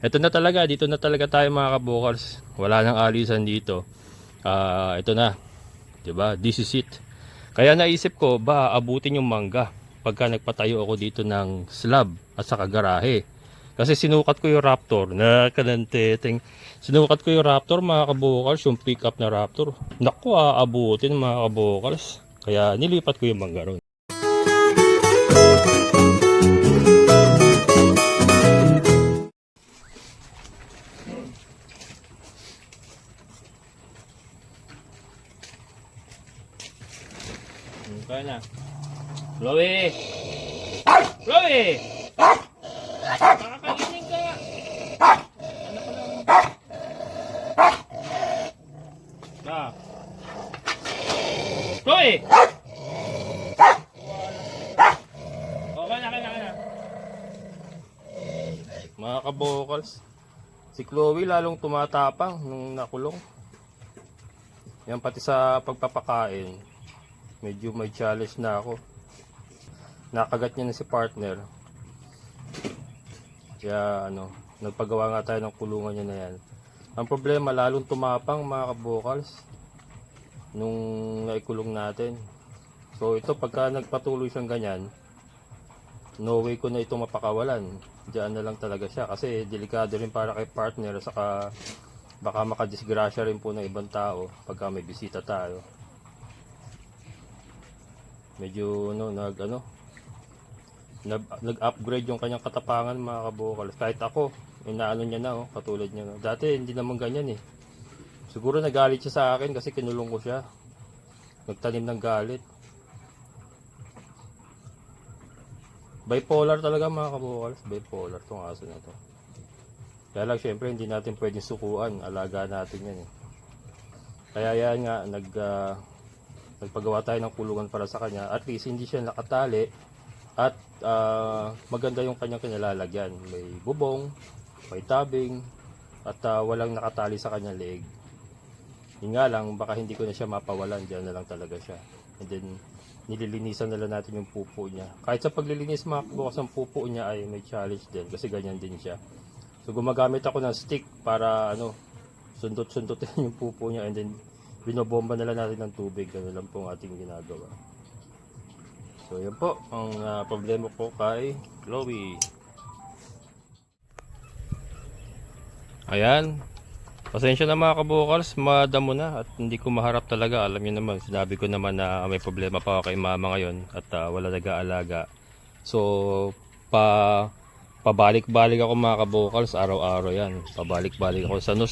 Ito na talaga, dito na talaga tayo mga kabukals. Wala nang alisan dito. Ito na, 'di ba? This is it. Kaya naisip ko ba abutin yung mangga pagka nagpatayo ako dito ng slab at saka garahe. Kasi sinukat ko yung Raptor, nakananteteng. Sinukat ko yung Raptor mga kabukals, yung pick up na Raptor. Naku, aabutin mga kabukals. Kaya nilipat ko yung mangga ron. Kaya na. Chloe! Chloe! Nakakaginig ka! Ano ka lang? Na. Chloe! Okay na. Mga kabokals, si Chloe lalong tumatapang nung nakulong. Yan pati sa pagpapakain. Medyo may challenge na ako. Nakagat niya na si partner. Kaya nagpagawa nga tayo ng kulungan niya na yan. Ang problema, lalong tumapang mga kabokals nung naikulong natin. So ito, pagka nagpatuloy siyang ganyan, no way ko na ito mapakawalan. Diyan na lang talaga siya. Kasi delikado rin para kay partner. Saka baka makadisgrasya rin po ng ibang tao pagka may bisita tayo. Medyo nag-upgrade yung kanyang katapangan mga kabukal. Kahit ako, inaano niya na katulad niya. Dati hindi naman ganyan eh. Siguro nagalit siya sa akin kasi kinulong ko siya. Nagtanim ng galit. Bipolar talaga mga kabukal. Bipolar tong aso na to. Kaya lang syempre hindi natin pwedeng sukuan. Alaga natin yan eh. Kaya yan nga nagpagawa tayo ng kulungan para sa kanya. At least hindi siya nakatali at maganda yung kanyang kinalalagyan. May bubong, may tabing, at walang nakatali sa kanyang leeg. Yun nga lang, baka hindi ko na siya mapawalan. Diyan na lang talaga siya. And then nililinisan na lang natin yung pupo niya. Kahit sa paglilinis mga bukas ng pupo niya ay may challenge din kasi ganyan din siya. So gumagamit ako ng stick para sundot-sundotin yung pupo niya and then binobomba na lang natin ng tubig. Ganun lang po ang ating ginagawa. So yan po ang problema ko kay Chloe. Ayan, pasensya na mga kabukals, madamo na at hindi ko maharap talaga. Alam niyo naman, sinabi ko naman na may problema pa ako kay mama ngayon at wala nag-aalaga. So pabalik-balik ako mga kabukals, araw-araw yan. Pabalik-balik ako sa San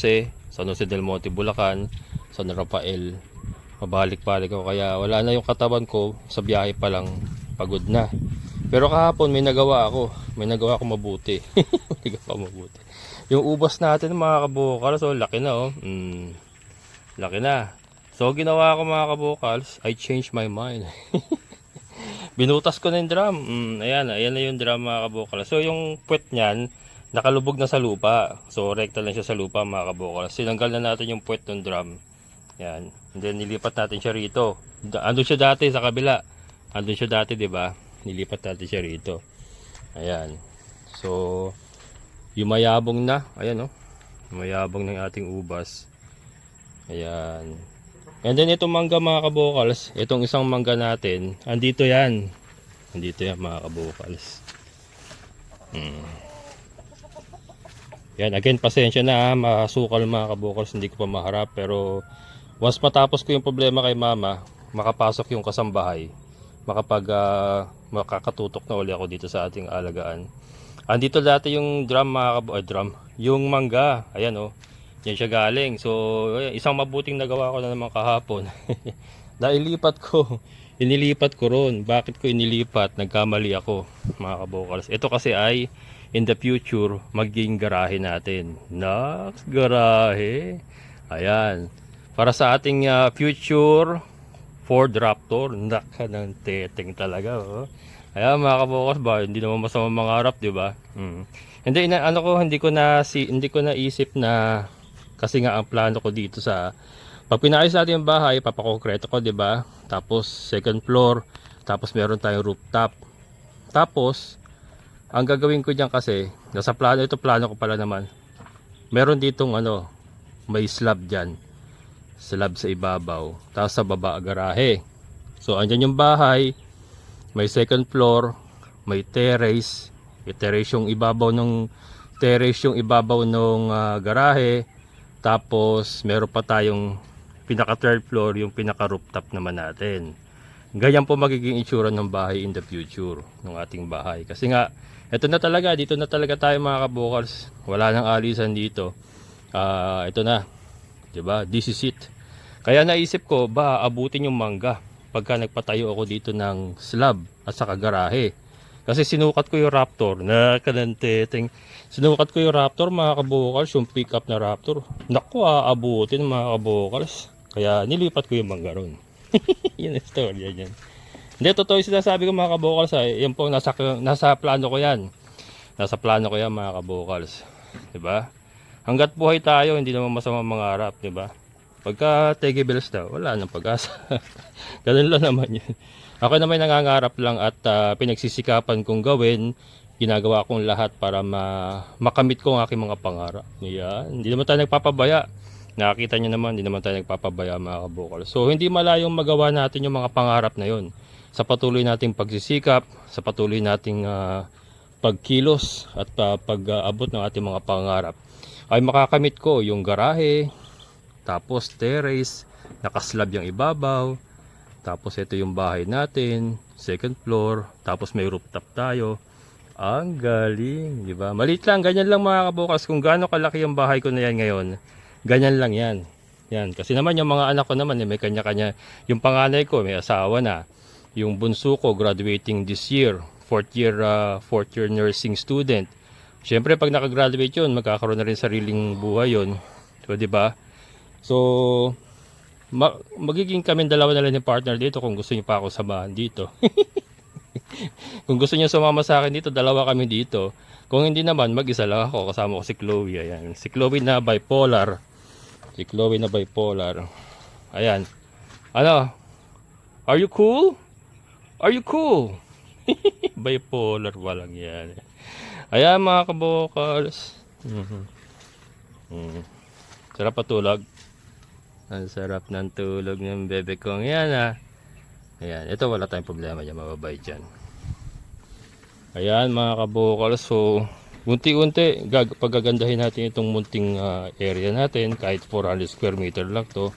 Jose del Monte, Bulacan, San Rafael. Pabalik-balik ako kaya wala na yung katawan ko, sa biyahe pa lang pagod na. Pero kahapon may nagawa ako mabuti. Yung ubas natin mga kabukals, so laki na laki na. So ginawa ko mga kabukals, I changed my mind. Binutas ko na yung drum. Ayan na yung drum mga kabukals. So yung puwet niyan nakalubog na sa lupa. So rekta lang siya sa lupa mga kabukals. Sinanggal na natin yung puwet ng drum. Yan. And then nilipat natin siya rito. Andun siya dati sa kabila. Andun siya dati, 'di ba? Nilipat natin siya rito. Ayan. So yumayabong na. Ayan Yumayabong ng ating ubas. Ayan. And then itong mangga mga kabukals, itong isang mangga natin, andito yan. Andito yan mga kabukals. Yan, again, pasensya na masukal mga kabukals, hindi ko pa maharap. Pero once matapos ko yung problema kay mama, makapasok yung kasambahay, makakatutok na uli ako dito sa ating alagaan. Andito dati yung yung mangga. Ayan yan siya galing. So isang mabuting nagawa ko na naman kahapon. Inilipat ko ron. Bakit ko inilipat? Nagkamali ako mga kabukals. Ito kasi ay in the future magiging garahe natin. Next garahe. Ayan. Para sa ating future Ford Raptor. Naka ng teteng talaga. Ayan mga kabukals ba, hindi naman masama mangarap, di ba? Hindi hindi ko naisip na kasi nga ang plano ko dito pag pinayos natin yung bahay, papakongkreto ko, 'di ba? Tapos second floor, tapos meron tayong rooftop. Tapos ang gagawin ko diyan kasi, plano ko pala naman, meron ditong ano, may slab dyan. Slab sa ibabaw. Tapos sa baba, garahe. So, andyan yung bahay. May second floor. May terrace. May terrace yung ibabaw ng garahe. Tapos, meron pa tayong pinaka third floor, yung pinaka rooftop naman natin. Ganyan po magiging itsura ng bahay in the future ng ating bahay. Kasi nga, ito na talaga, dito na talaga tayo mga kabukals. Wala nang alisan dito. Ito na, 'di ba? This is it. Kaya naisip ko ba abutin yung mangga pagka nagpatayo ako dito ng slab at saka garahe. Kasi sinukat ko yung Raptor, sinukat ko yung Raptor mga kabukals, yung pick up na Raptor. Naku, aabutin mga kabukals. Kaya nilipat ko yung mangga ron. Yun ang story yan. Hindi, totoo yung sinasabi ko mga kabukals. Yan po, nasa plano ko yan. Nasa plano ko yan mga kabukals. Diba? Hanggat buhay tayo, hindi naman masama mangarap, diba? Pagka tegibles na, wala nang pag-asa. Ganun lang naman yun. Ako naman nangangarap lang at pinagsisikapan kong gawin. Ginagawa kong lahat para makamit ko ang aking mga pangarap. Yan. Hindi naman tayo nagpapabaya. Nakakita nyo naman, hindi naman tayo nagpapabaya mga kabukal. So, hindi malayong magawa natin yung mga pangarap na yun. Sa patuloy nating pagsisikap, sa patuloy nating pagkilos at pag-abot ng ating mga pangarap, ay makakamit ko yung garahe, tapos terrace, nakaslab yung ibabaw, tapos ito yung bahay natin, second floor, tapos may rooftop tayo. Ang galing, di ba? Maliit lang, ganyan lang mga kabukas. Kung gaano kalaki yung bahay ko na yan ngayon, ganyan lang yan. Yan, kasi naman yung mga anak ko naman, may kanya-kanya. Yung panganay ko, may asawa na. Yung bunso ko, graduating this year, fourth year nursing student. Siyempre, pag nakagraduate yun, magkakaroon na rin sariling buhay yun. So, di ba? So, magiging kami dalawa na lang ni partner dito kung gusto niyo pa ako samahan dito. Kung gusto niyo sumama sa akin dito, dalawa kami dito. Kung hindi naman, mag-isa lang ako. Kasama ko si Chloe. Ayan. Si Chloe na bipolar. Si Chloe na bipolar. Ayan. Ano? Are you cool? Are you cool? Bipolar pa lang yan. Ayan mga kabokals. Sarap patulog. Ang sarap ng tulog ng bebe kong yan ha. Ayan. Ito wala tayong problema dyan. Mababay dyan. Ayan mga kabokals. So unti-unti pagagandahin natin itong munting area natin. Kahit 400 square meter lang to.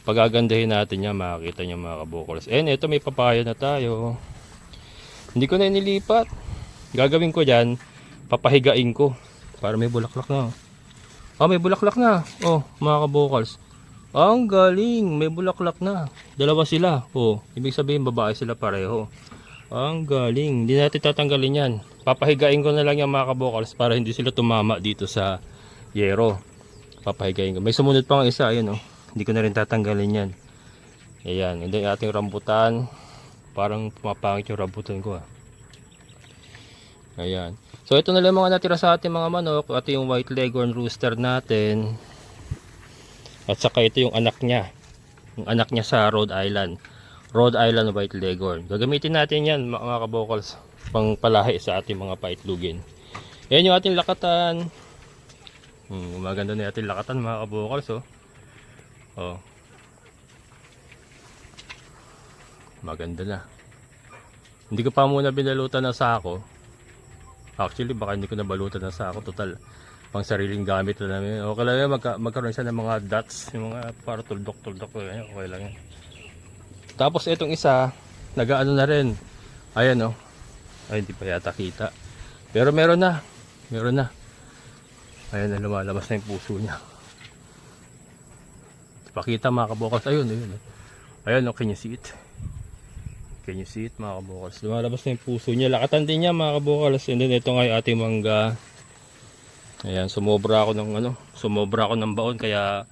Pagagandahin natin yan. Makikita nyo mga kabokals. And ito may papaya na tayo. Hindi ko na inilipat. Gagawin ko dyan, papahigain ko para may bulaklak na. May bulaklak na. Mga kabokals. Ang galing, may bulaklak na. Dalawa sila. Ibig sabihin babae sila pareho. Ang galing. Hindi natin tatanggalin yan. Papahigain ko na lang yung mga kabokals para hindi sila tumama dito sa yero. Papahigain ko. May sumunod pa ng isa, ayun Hindi ko na rin tatanggalin yan. Ayan, hindi ating rambutan. Parang pumapangit yung rambutan ko Ayan. So ito na lang mga natira sa ating mga manok at yung white leghorn rooster natin. At saka ito yung anak niya. Yung anak niya sa Rhode Island. Rhode Island white leghorn. Gagamitin natin yan mga kabokals. Pang palahi sa ating mga paitlugin. Yan yung ating lakatan. Maganda na yung ating lakatan mga kabokals Maganda na. Hindi ko pa muna binalutan ng sako. Actually, baka hindi ko nabalutan ng sako. Total, pang sariling gamit na namin. Okay lang yan, magkaroon siya ng mga dots. Yung mga para tuldok-tuldok. Okay lang yan. Tapos itong isa, nagaano na rin. Ayan Ay, hindi pa yata kita. Pero meron na. Meron na. Ayan na, lumalabas na yung puso niya. Pakita mga kabokals. Ayun. Ayan can you see it? Can you see it mga kabokals? Lumalabas na yung puso niya. Lakatan din niya mga kabokals. And then ito nga yung ating mangga. Ayan, sumobra ako ng baon kaya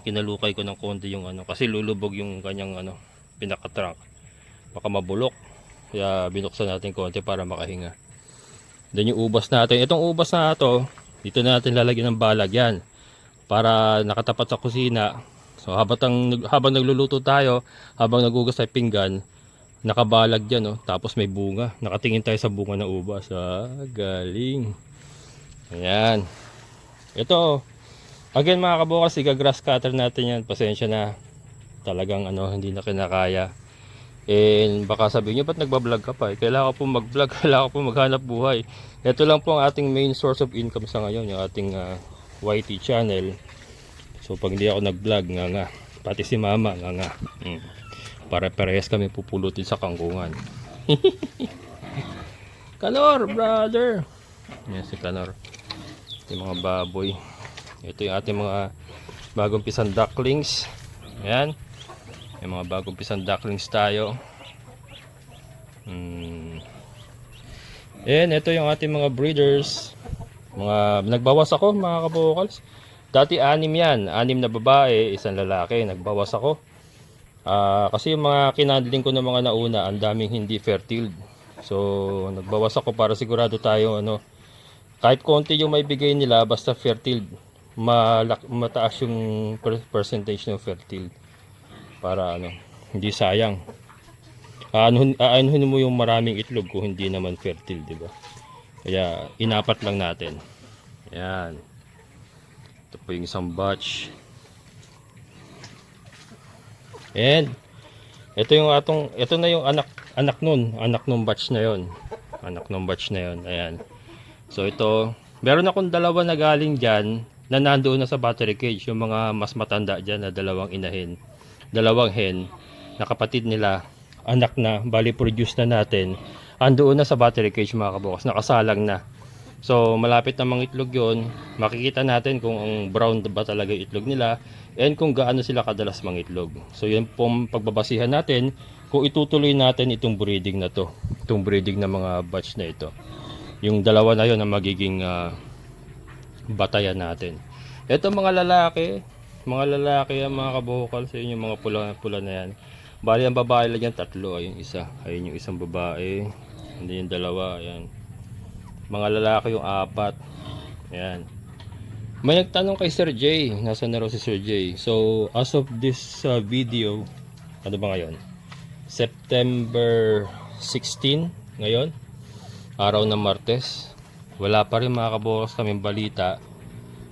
kinalukay ko ng konti yung kasi lulubog yung kanyang pinaka-trunk. Baka mabulok. Kaya binuksan natin konti para makahinga. Then yung ubas natin. Itong ubas na ito, dito natin lalagyan ng balag yan. Para nakatapat sa kusina. So habang nagluluto tayo, habang nagugas tayo pinggan, nakabalag dyan tapos may bunga. Nakatingin tayo sa bunga ng ubas. Galing. Ayan. Ito, again mga kabukas, iga-grass cutter natin yan. Pasensya na. Talagang hindi na kinakaya. And baka sabihin nyo, ba't nagbablog ka pa? Kailangan ko po mag-vlog, kailangan ko po maghanap buhay. Ito lang po ang ating main source of income sa ngayon, yung ating YT channel. So pag hindi ako nag-vlog, nga. Pati si mama, nga. Para-parehas kami pupulutin sa kangkungan. Kanor, brother! Yan si Kanor. Yung mga baboy. Ito yung ating mga bagong pisang ducklings. Ayan. Yung mga bagong pisang ducklings tayo. And ito yung ating mga breeders. Nagbawas ako mga kabukals. Dati 6 yan. 6 na babae, 1 lalaki. Nagbawas ako. Kasi yung mga kinandling ko ng mga nauna, ang daming hindi fertile. So nagbawas ako para sigurado tayo kahit konti yung may bigay nila, basta fertile, mataas yung percentage ng fertile. Para hindi sayang. Aanuhin mo yung maraming itlog kung hindi naman fertile, di ba? Kaya inapat lang natin. Ayan. Ito po yung isang batch. And ito na yung anak nung batch na yon. Anak nung batch na yon. Ayan. So ito, meron akong 2 na galing diyan na nandoon na sa battery cage, yung mga mas matanda diyan na 2 inahin. 2 hen na kapatid nila, anak na, bali produce na natin, andoon na sa battery cage mga kabukas, nakasalang na. So malapit na mangitlog yon, makikita natin kung ang brown ba talaga yung itlog nila and kung gaano sila kadalas mangitlog. So yun po pagbabasihan natin kung itutuloy natin itong breeding na to, itong breeding na mga batch na ito. Yung 2 na yon ang magiging batayan natin. Ito mga lalaki yan mga kabukal, sa inyo mga pula na yan. Bali ang babae lang yan 3, ayun isa, ayun yung isang babae, hindi yung 2, ayan. Mga lalaki yung 4, ayan. May nagtanong kay Sir J, nasa na raw si Sir J. So as of this video, ano ba ngayon? September 16 ngayon, araw ng Martes. Wala pa rin mga kabukal kaming balita.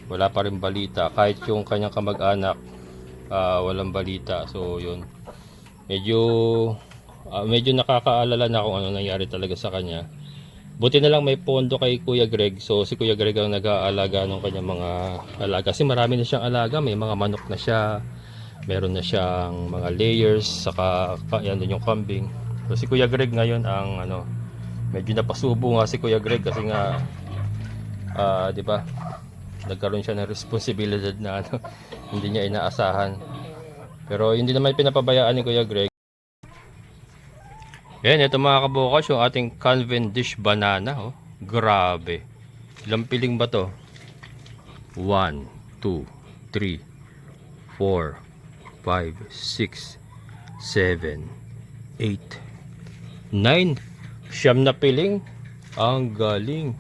Wala pa rin balita, kahit yung kanyang kamag-anak walang balita. So yun, medyo nakakaalala na kung ano nangyari talaga sa kanya. Buti na lang may pondo kay Kuya Greg. So si Kuya Greg ang nag-aalaga ng kanyang mga alaga, kasi marami na siyang alaga. May mga manok na siya, meron na siyang mga layers, saka yan din yung kambing. So si Kuya Greg ngayon ang medyo napasubo nga si Kuya Greg, kasi nga di ba, nagkaroon siya ng responsibilidad na hindi niya inaasahan. Pero hindi naman pinapabayaan ni Kuya Greg. Yan, ito mga kabukas, yung ating Cavendish banana. Grabe. Ilang piling ba to? 1, 2, 3, 4, 5, 6, 7, 8, 9. 9 na piling. Ang galing.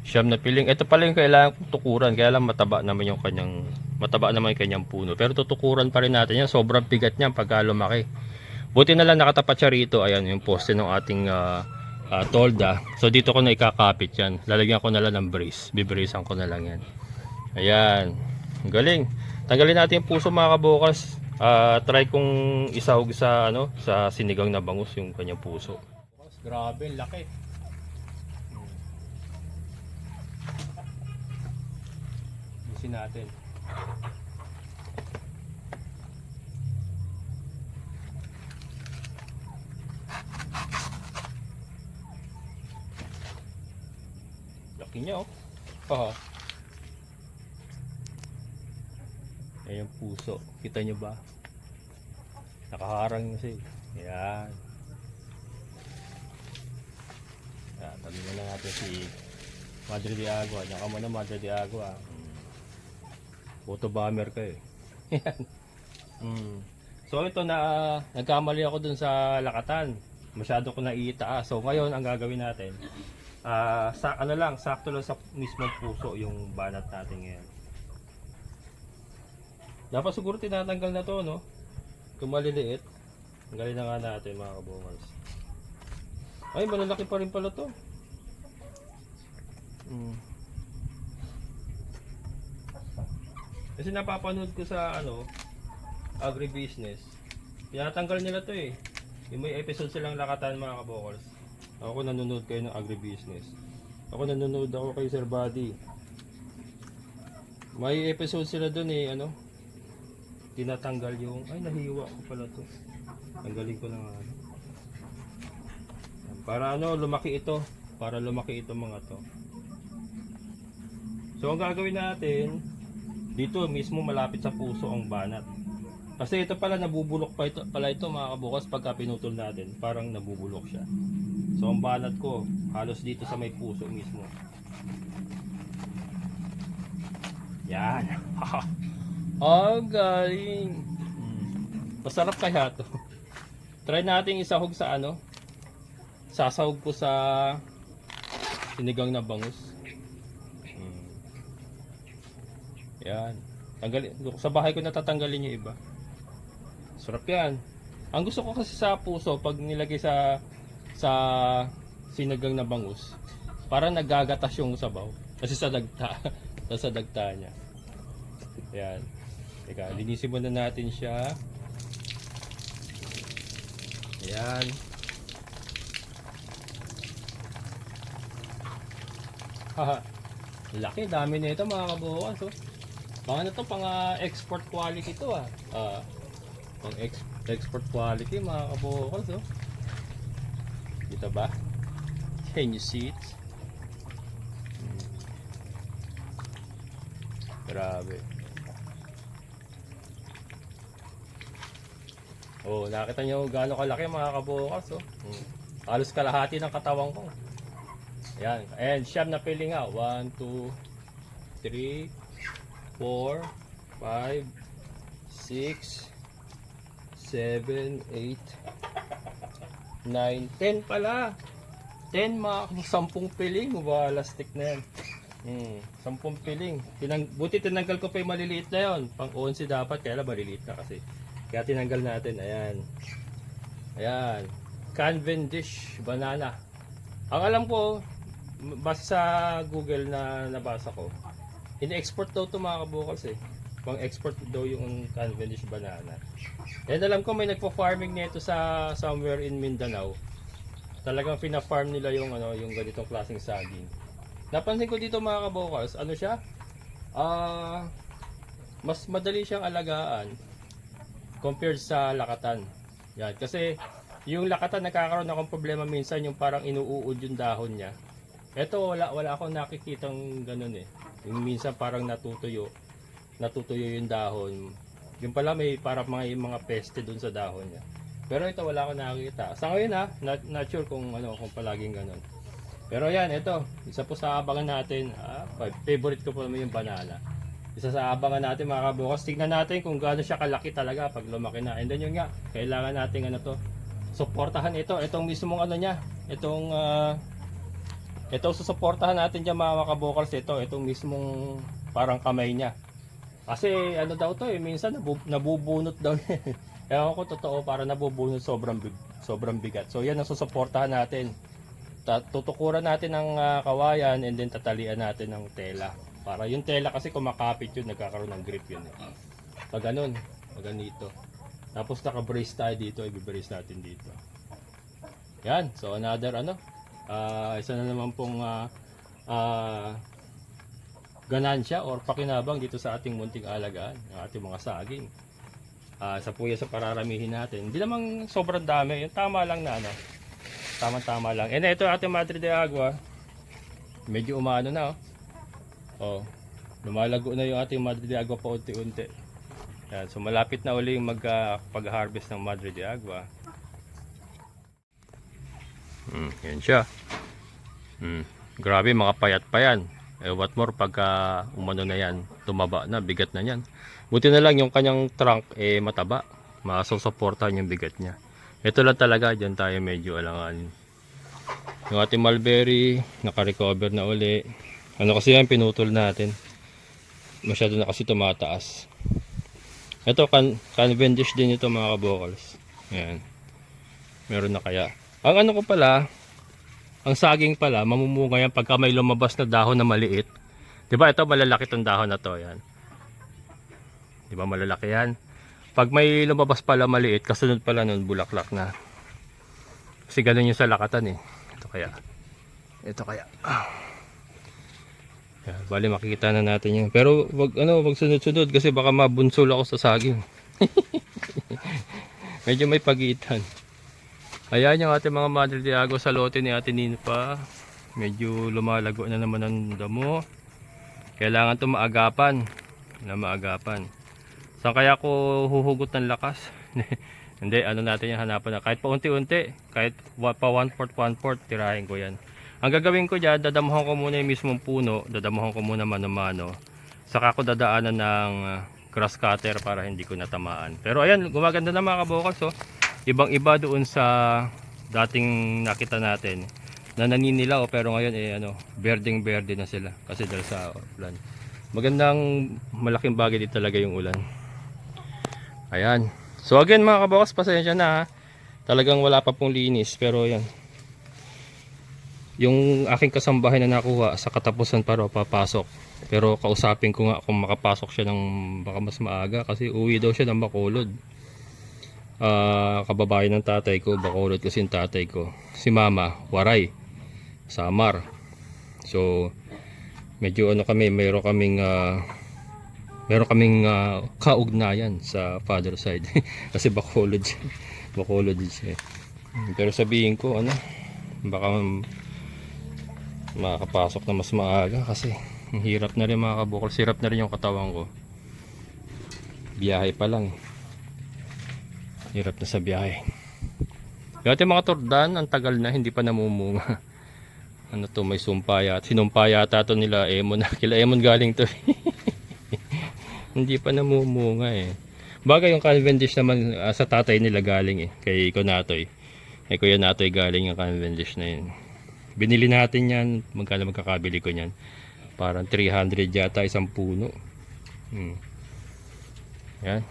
9 na piling. Ito pala yung kailangan kong tukuran. Kaya lang mataba naman yung kanyang puno. Pero tutukuran pa rin natin yan. Sobrang bigat niyan pagka lumaki. Buti na lang nakatapat siya rito. Ayan yung poste ng ating tolda. So dito ko na ikakapit yan. Lalagyan ko na lang ng brace. Bibracean ko na lang yan. Ayan. Galing. Tanggalin natin yung puso mga kabukas. Try kong isahog sa sa sinigang na bangus yung kanyang puso. Grabe, laki. Busin natin. Laki niya Ayan yung puso. Kita nyo ba? Nakaharang kasi. Ayan. Tabi na lang natin si Madre de Agua. Diyan ka muna, Madre de Agua. Photo bomber ka eh. So ito nagkamali ako dun sa lakatan. Masyado ko naiitaas. So ngayon ang gagawin natin, sakto lang sa mismong puso yung banat natin ngayon. Dapat siguro tinatanggal na to, no? Kung maliliit. Tanggalin na nga natin mga kabungals. Ay, malalaki pa rin pala to. Kasi napapanood ko sa ano, agribusiness. Tinatanggal nila to eh. Yung may episode silang lakatan mga kabokals. Ako nanonood kayo ng agribusiness. Ako nanonood ako kay Sir Buddy. May episode sila dun eh, ano, tinatanggal yung, ay nahiwa ko pala to. Tanggalin ko na nga. Para ano, lumaki ito. Para lumaki ito mga to. So ang gagawin natin, dito mismo malapit sa puso ang banat. Kasi ito pala nabubulok pa ito, pala ito mga kabukas pagka pinutol natin. Parang nabubulok siya. So ang banat ko, halos dito sa may puso mismo. Yan. Ang galing. Masarap kaya to. Try natin isahog sa ano. Sasahog ko sa sinigang na bangus. Yan. Tanggalin. Sa bahay ko natatanggalin yung iba. Sarap yan. Ang gusto ko kasi sa puso, pag nilagay sa sinigang na bangus, parang nagagatas yung sabaw. Kasi sa dagta. Sa dagta niya. Yan. Teka, linisin muna natin siya. Ayan. Haha. Laki, dami na ito mga kabukas. Oh. Baka na to pang export quality to ah. Pang export quality mga kabukas. Oh. Dito ba? Can you see it? Grabe. Oh, nakita niyo gaano kalaki mga kabukas oh. Halos kalahati ng katawan ko. Ayan, and siyam na pili nga. 1, 2, 3, 4, 5, 6, 7, 8, 9, 10 pala. 10 mga 10 piling. Balastik na yan. 10 piling. Buti tinanggal ko pa yung maliliit na yon. Pang 11 dapat, kaya lang maliliit na kasi. Kaya tinanggal natin. Ayan. Ayan. Cavendish banana. Ang alam ko, basta sa Google na nabasa ko, ini-export daw ito mga kabukals eh. Pang export daw yung Cavendish banana. And alam ko may nagpo-farming nito sa somewhere in Mindanao. Talagang fina-farm nila yung ano, yung ganitong klaseng saging. Napansin ko dito mga kabukals, ano siya? Mas madali siyang alagaan compared sa lakatan. Yan, kasi yung lakatan nagkakaroon akong problema minsan yung parang inuuod yung dahon niya. Ito wala akong nakikitang ganun eh. Yung minsan parang natutuyo yung dahon. Yung pala may parang mga peste dun sa dahon niya. Pero ito wala akong nakikita. Sa ngayon not sure kung palaging ganun. Pero yan, ito, isa po sa abangan natin. Favorite ko po naman yung banana. Isa sa abangan natin mga kabukas. Tignan natin kung gaano siya kalaki talaga pag lumaki na. And then yun nga, kailangan natin suportahan ito. Itong mismong niya. Ito susuportahan natin dyan mga kabukals. Itong mismong parang kamay niya. Kasi daw to eh, minsan nabubunot daw. Ewan ko totoo, para nabubunot sobrang bigat. So yan ang susuportahan natin. Tutukuran natin ng kawayan and then tatalian natin ng tela. Para yung tela kasi kumakapit yun, nagkakaroon ng grip yun. Pag ganun, pag ganito. Tapos naka-brace tayo dito, i-brace natin dito. Yan, so another isa na naman pong ganansya or pakinabang dito sa ating munting alagaan, ang ating mga saging. Sa puya sa pararamihin natin. Hindi namang sobrang dami, yung tama lang na tama-tama lang. And ito ating Madre de Agua. Medyo umano na lumalago na yung ating Madre de Agua pa unti-unti. Yan, so malapit na uli yung pag-harvest ng Madre de Agua. Yan siya. Grabe, mga payat pa yan. What more pagka umano na yan, tumaba na, bigat na yan. Buti na lang yung kanyang trunk mataba. Masusuportahan yung bigat niya. Ito lang talaga, dyan tayo medyo alanganin. Yung ating mulberry, naka-recover na uli. Kasi yan, pinutol natin. Masyado na kasi tumataas. Ito, Cavendish din ito mga kabokals. Ayan. Meron na kaya. Ang ko pala, ang saging pala, mamumunga yan pagka may lumabas na dahon na maliit. Diba ito, malalaki itong dahon na to. Yan. Di ba malalaki yan? Pag may lumabas pala maliit, kasunod pala nun bulaklak na. Kasi ganun yung sa lakatan eh. Ito kaya. Ito kaya. Yan, bali makikita na natin yan. Pero wag sunod-sunod kasi baka mabunsol ako sa saging. Medyo may pagitan. Ayan yung ating mga Madre de Agua sa lote ni Ate Ninfa. Medyo lumalago na naman ang damo. Kailangan ito maagapan. Maagapan. Saan kaya ko huhugot ng lakas? Hindi, ano natin yung hanapan na. Kahit pa unti-unti, kahit pa 1/4, tirahin ko yan. Ang gagawin ko dyan, dadamuhan ko muna yung mismong puno. Dadamuhan ko muna mano-mano. Saka ko dadaanan ng grass cutter para hindi ko natamaan. Pero ayan, gumaganda na mga kabokals. Oh. Ibang-iba doon sa dating nakita natin na naninilaw. Pero ngayon, berdeng-berde na sila. Kasi dahil sa ulan. Magandang malaking bagay dito talaga yung ulan. Ayan. So again mga kabokas, pasensya na ha. Talagang wala pa pong linis. Pero yan. Yung aking kasambahay na nakuha sa katapusan para papasok. Pero kausapin ko nga kung makapasok siya ng baka mas maaga. Kasi uwi daw siya ng Bacolod. Kababayan ng tatay ko. Bacolod kasi yung tatay ko. Si mama, Waray. Samar. So medyo kami, meron kaming kaugnayan sa father side. Kasi Bacolod siya. Bacolod siya. Pero sabihin ko baka makakapasok na mas maaga kasi hirap na rin mga kabukol. Hirap na rin yung katawan ko. Biyahe pa lang. Hirap na sa biyahe. Yung mga tordan, ang tagal na hindi pa namumunga. May sumpa yata. Sinumpa yata ito nila Emon. Kila Emon galing to. Hindi pa namumunga eh. Bagay yung Cavendish naman sa tatay nila galing eh. Kay Konatoy. Kay Kuya Natoy galing yung Cavendish na yun. Binili natin yan. Magkano magkakabili ko yan? Parang 300 yata isang puno. Yan.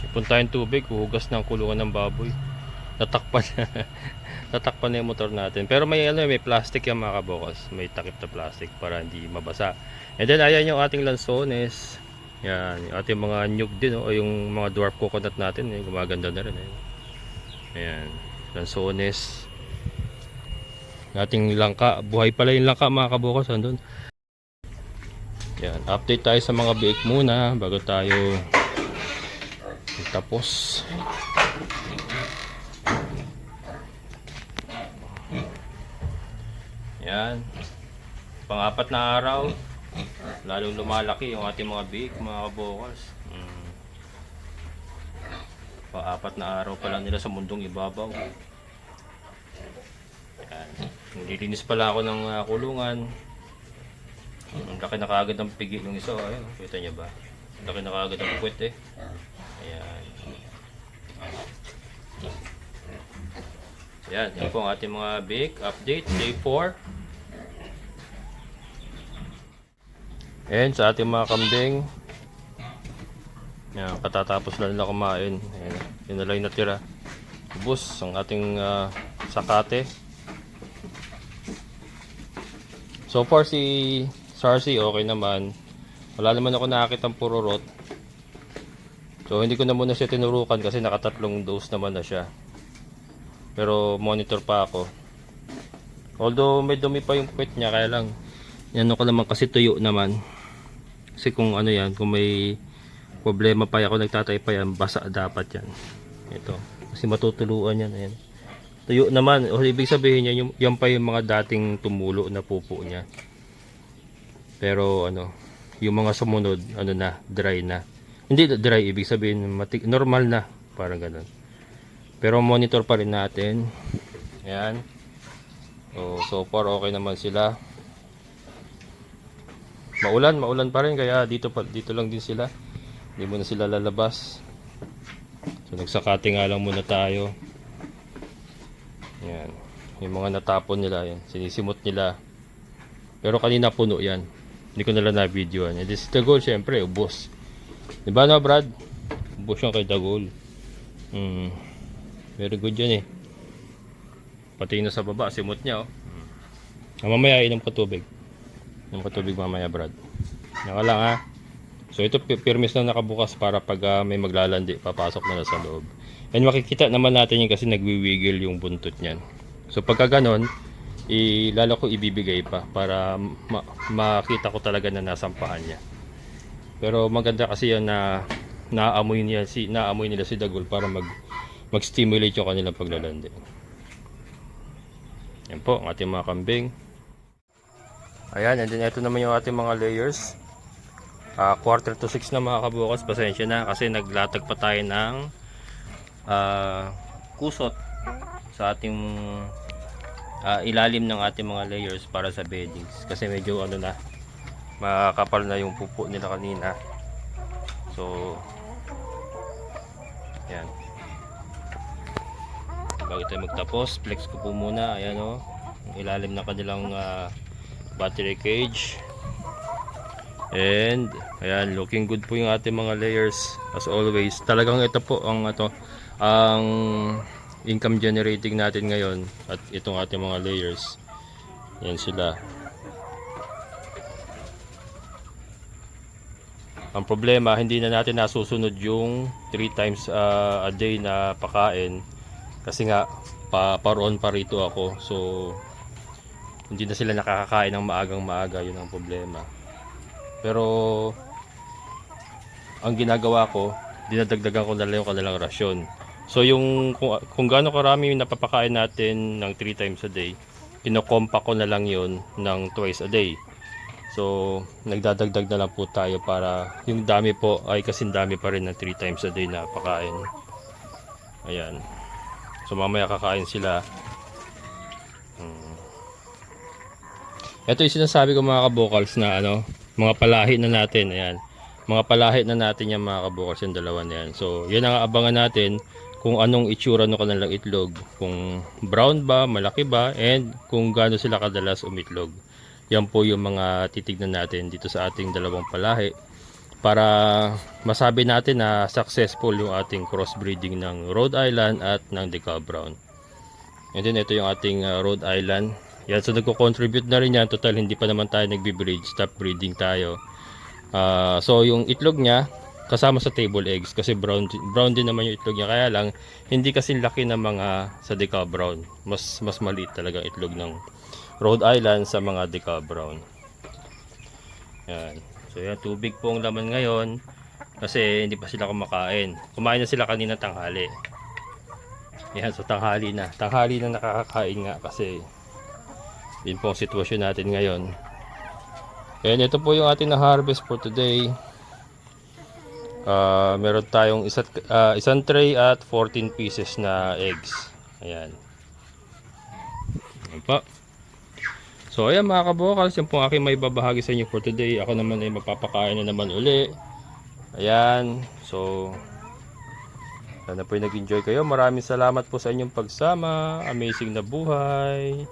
Ipunta yung tubig. Huhugas ng kulungan ng baboy. Natakpan na yung motor natin. Pero may plastic yan mga kabokas. May takip na plastic para hindi mabasa. And then ayan yung ating lansones. Yan, yung ating mga nyug din o yung mga dwarf coconut natin, gumaganda na rin. Ayan, lansones. Ating langka, buhay pala yung langka mga kabokas andun. Yan, update tayo sa mga biik muna bago tayo tapos. Yan. Pang-apat na araw, lalong lumalaki yung ating mga biik, mga kabokals. Pang-apat na araw pa lang nila sa mundong ibabaw. Yan. Nililinis pala ako ng kulungan. Laki na kaagad ng pigi ng isa. Ayun, kita niya ba? Laki na kaagad ng puwet eh. Ayan. Yan, yan po ang ating mga biik update, day 4. Ayan, sa ating mga kambing. Yan, katatapos na nila kumain. Ayan, yun na lang natira. Ubus ang ating sakate. So far si Sarsi okay naman. Wala naman ako nakakitang pururot. So hindi ko na muna siya tinurukan kasi nakatatlong dose naman na siya. Pero monitor pa ako. Although may dumi pa yung puwet niya, kaya lang yan ko naman kasi tuyo naman. Kasi kung yan, kung may problema pa ako nagtatay pa yan, basa dapat yan. Ito. Kasi matutuluan yan. Ayan. Tuyo naman. O ibig sabihin niya, yan pa yung mga dating tumulo na pupo niya. Pero yung mga sumunod, dry na. Hindi dry, ibig sabihin normal na. Parang ganun. Pero monitor pa rin natin. Ayan. So far okay naman sila. Maulan pa rin kaya dito lang din sila. Hindi muna sila lalabas. So nagsakate nga lang muna tayo. Ayan. Yung mga natapon nila yan, sinisimot nila. Pero kanina puno yan. Hindi ko nila na-videoan. This is the goal, syempre, ubos. Diba na Brad? Ubos yan kay Dagol. Very good yan eh. Pati na sa baba, simot niya Mamaya inom ko tubig. Inom ko tubig mamaya Brad. Yan ka lang ha. So ito pirmis na nakabukas para pag may maglalandi, papasok na sa loob. And makikita naman natin yun kasi nagwiwiggle yung buntot niyan. So pagka ganon, lalo ko ibibigay pa para makita ko talaga na nasampahan niya. Pero maganda kasi yan na naamoy nila si Dagol para mag-stimulate yung kanilang paglalandi. Yan po ang ating mga kambing. Ayan, and then ito naman yung ating mga layers. 5:45 na mga kabukas, pasensya na kasi naglatag pa tayo ng kusot sa ating ilalim ng ating mga layers para sa beddings kasi medyo ano na, makakapal na yung pupo nila kanina. So yan, bago tayo magtapos, flex ko po muna. Ayan o, ang ilalim ng kanilang battery cage. And ayan, looking good po yung ating mga layers as always. Talagang ito po ang income generating natin ngayon, at itong ating mga layers. Yan sila. Ang problema, hindi na natin nasusunod yung 3 times a day na pakain kasi nga paroon pa rito ako. So hindi na sila nakakakain ng maagang maaga, yun ang problema. Pero ang ginagawa ko, dinadagdagan ko na lang yung kanilang rasyon. So yung kung gaano karami yung napapakain natin ng 3 times a day, kinokompa ko na lang yun ng twice a day. So nagdadagdag na lang po tayo para yung dami po ay kasing dami pa rin ng 3 times a day na pakain. Ayan. So mamaya kakain sila. Ito yung sinasabi ko mga kabokals na mga palahi na natin. Ayan. Mga palahi na natin yung mga kabokals, yung dalawa na yan. So yun ang aabangan natin kung anong itsura ng kanilang itlog. Kung brown ba, malaki ba, and kung gaano sila kadalas umitlog. Yan po yung mga titignan natin dito sa ating dalawang palahi para masabi natin na successful yung ating crossbreeding ng Rhode Island at ng Decal Brown. And then ito yung ating Rhode Island. Yan, so nagko-contribute na rin yan. Total hindi pa naman tayo nagbe-breed, stop breeding tayo. So yung itlog niya kasama sa table eggs kasi brown din naman yung itlog niya, kaya lang hindi kasi laki ng mga sa Decal Brown. Mas maliit talaga itlog ng Rhode Island sa mga Decal Brown. Yan. So yan, tubig po ang laman ngayon kasi hindi pa sila kumakain. Kumain na sila kanina tanghali. Yan, so tanghali na nakakakain nga kasi yun po ang sitwasyon natin ngayon. And ito po yung ating na-harvest for today. Meron tayong isang tray at 14 pieces na eggs. Ayan. Ayan pa. So ayan mga kabokals, yung pong aking may babahagi sa inyo for today. Ako naman ay magpapakain na naman uli. Ayan. So sana po nag-enjoy kayo. Maraming salamat po sa inyong pagsama. Amazing na buhay.